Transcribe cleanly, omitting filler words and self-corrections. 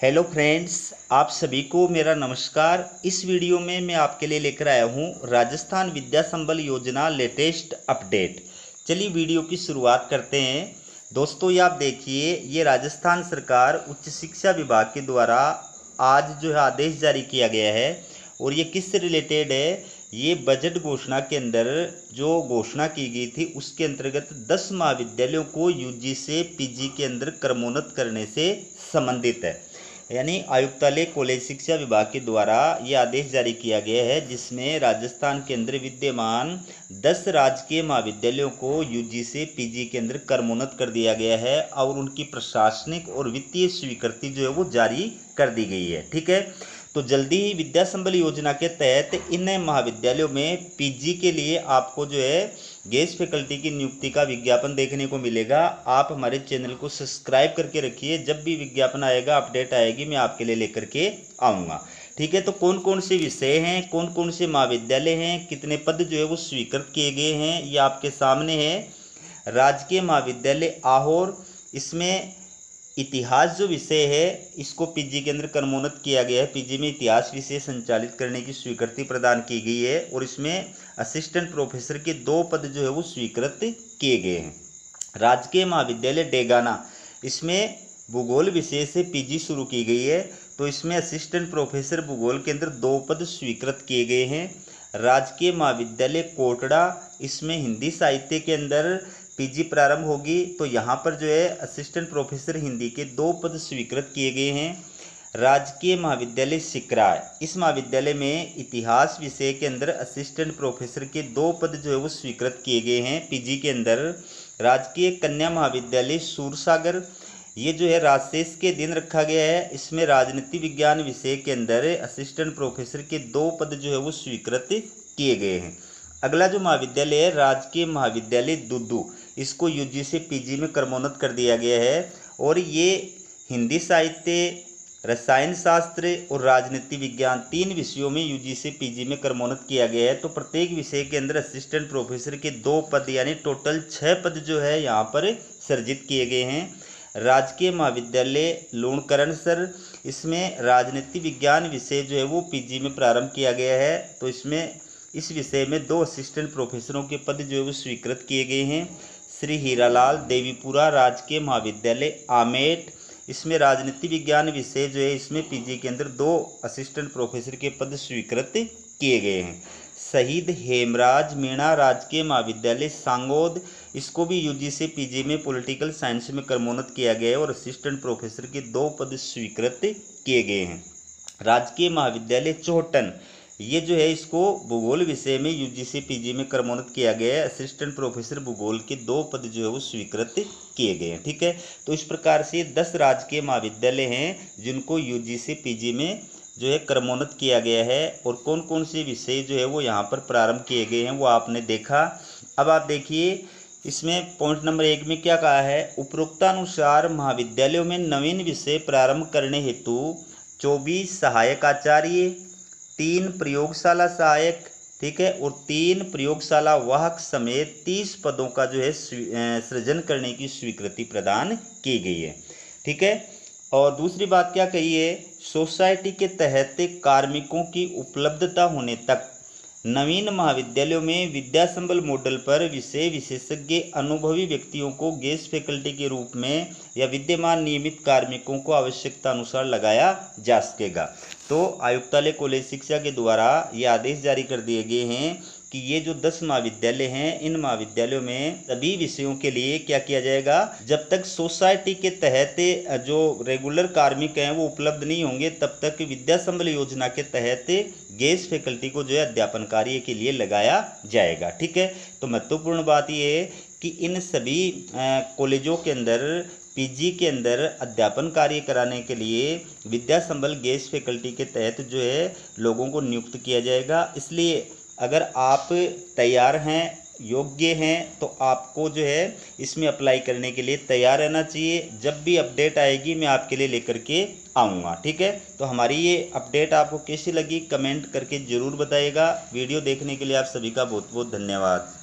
Hello friends, आप सभी को मेरा नमस्कार। इस वीडियो में मैं आपके लिए लेकर आया हूँ राजस्थान विद्या संबल योजना लेटेस्ट अपडेट। चलिए वीडियो की शुरुआत करते हैं। दोस्तों, ये आप देखिए, ये राजस्थान सरकार उच्च शिक्षा विभाग के द्वारा आज जो है आदेश जारी किया गया है। और ये किससे रिलेटेड है? ये बजट घोषणा के अंदर जो घोषणा की गई थी उसके अंतर्गत 10 महाविद्यालयों को यूजी से पीजी के अंदर क्रमोन्नत करने से संबंधित है। यानी आयुक्तालय कॉलेज शिक्षा विभाग के द्वारा ये आदेश जारी किया गया है, जिसमें राजस्थान के अंदर विद्यमान 10 राजकीय महाविद्यालयों को यूजी से पीजी के अंदर क्रमोन्नत कर दिया गया है और उनकी प्रशासनिक और वित्तीय स्वीकृति जो है वो जारी कर दी गई है। ठीक है, तो जल्दी ही विद्या संबल योजना के तहत इन महाविद्यालयों में पीजी के लिए आपको जो है गेस्ट फैकल्टी की नियुक्ति का विज्ञापन देखने को मिलेगा। आप हमारे चैनल को सब्सक्राइब करके रखिए, जब भी विज्ञापन आएगा, अपडेट आएगी, मैं आपके लिए लेकर के आऊँगा। ठीक है, तो कौन कौन से विषय हैं, कौन कौन से महाविद्यालय हैं, कितने पद जो है वो स्वीकृत किए गए हैं, ये आपके सामने है। राजकीय महाविद्यालय आहोर, इसमें इतिहास जो विषय है इसको पीजी के अंदर क्रमोन्नत किया गया है। पीजी में इतिहास विषय संचालित करने की स्वीकृति प्रदान की गई है और इसमें असिस्टेंट प्रोफेसर के 2 पद जो है वो स्वीकृत किए गए हैं। राजकीय महाविद्यालय डेगाना, इसमें भूगोल विषय से पीजी शुरू की गई है, तो इसमें असिस्टेंट प्रोफेसर भूगोल के अंदर 2 पद स्वीकृत किए गए हैं। राजकीय महाविद्यालय कोटड़ा, इसमें हिंदी साहित्य के अंदर पीजी प्रारंभ होगी, तो यहाँ पर जो है असिस्टेंट प्रोफेसर हिंदी के 2 पद स्वीकृत किए गए हैं। राजकीय महाविद्यालय सिकराय, इस महाविद्यालय में इतिहास विषय के अंदर असिस्टेंट प्रोफेसर के 2 पद जो है वो स्वीकृत किए गए हैं पीजी के अंदर। राजकीय कन्या महाविद्यालय सूरसागर, ये जो है राजशेष के दिन रखा गया है, इसमें राजनीति विज्ञान विषय के अंदर असिस्टेंट प्रोफेसर के 2 पद जो है वो स्वीकृत किए गए हैं। अगला जो महाविद्यालय है राजकीय महाविद्यालय दुदू, इसको यूजी से पीजी में क्रमोन्नत कर दिया गया है और ये हिंदी साहित्य, रसायन शास्त्र और राजनीति विज्ञान 3 विषयों में यूजी से पीजी में क्रमोन्नत किया गया है। तो प्रत्येक विषय के अंदर असिस्टेंट प्रोफेसर के 2 पद यानी टोटल 6 पद जो है यहाँ पर सृजित किए गए हैं। राजकीय महाविद्यालय लूणकरण सर, इसमें राजनीति विज्ञान विषय जो है वो पीजी में प्रारंभ किया गया है, तो इसमें इस विषय में 2 असिस्टेंट प्रोफेसरों के पद जो है वो स्वीकृत किए गए हैं। श्री हीरालाल देवीपुरा राजकीय महाविद्यालय आमेट, इसमें राजनीति विज्ञान विषय जो है इसमें पीजी के अंदर 2 असिस्टेंट प्रोफेसर के पद स्वीकृत किए गए हैं। शहीद हेमराज मीणा राजकीय महाविद्यालय सांगोद, इसको भी यूजी से पीजी में पॉलिटिकल साइंस में क्रमोन्नत किया गया है और असिस्टेंट प्रोफेसर के 2 पद स्वीकृत किए गए हैं। राजकीय महाविद्यालय चोहटन, ये जो है इसको भूगोल विषय में यूजी से पीजी में क्रमोन्नत किया गया है, असिस्टेंट प्रोफेसर भूगोल के 2 पद जो है वो स्वीकृत किए गए हैं। ठीक है, तो इस प्रकार से 10 राजकीय महाविद्यालय हैं जिनको यूजी से पीजी में जो है क्रमोन्नत किया गया है और कौन कौन से विषय जो है वो यहाँ पर प्रारंभ किए गए हैं वो आपने देखा। अब आप देखिए, इसमें पॉइंट नंबर 1 में क्या कहा है, उपरोक्तानुसार महाविद्यालयों में नवीन विषय प्रारंभ करने हेतु 24 सहायक आचार्य, 3 प्रयोगशाला सहायक, ठीक है, और 3 प्रयोगशाला वाहक समेत 30 पदों का जो है सृजन करने की स्वीकृति प्रदान की गई है। ठीक है, और दूसरी बात क्या कही है, सोसाइटी के तहत कार्मिकों की उपलब्धता होने तक नवीन महाविद्यालयों में विद्या संबल मॉडल पर विषय विशेषज्ञ अनुभवी व्यक्तियों को गेस्ट फैकल्टी के रूप में या विद्यमान नियमित कार्मिकों को आवश्यकता अनुसार लगाया जा सकेगा। तो आयुक्तालय कॉलेज शिक्षा के द्वारा ये आदेश जारी कर दिए गए हैं कि ये जो 10 महाविद्यालय हैं, इन महाविद्यालयों में सभी विषयों के लिए क्या किया जाएगा, जब तक सोसाइटी के तहत जो रेगुलर कार्मिक हैं वो उपलब्ध नहीं होंगे, तब तक विद्या संबल योजना के तहत गेस्ट फैकल्टी को जो है अध्यापन कार्य के लिए लगाया जाएगा। ठीक है, तो महत्वपूर्ण बात ये है कि इन सभी कॉलेजों के अंदर पीजी के अंदर अध्यापन कार्य कराने के लिए विद्या संबल गेस्ट फैकल्टी के तहत जो है लोगों को नियुक्त किया जाएगा। इसलिए अगर आप तैयार हैं, योग्य हैं, तो आपको जो है इसमें अप्लाई करने के लिए तैयार रहना चाहिए। जब भी अपडेट आएगी मैं आपके लिए लेकर के आऊँगा। ठीक है, तो हमारी ये अपडेट आपको कैसी लगी कमेंट करके ज़रूर बताइएगा। वीडियो देखने के लिए आप सभी का बहुत बहुत धन्यवाद।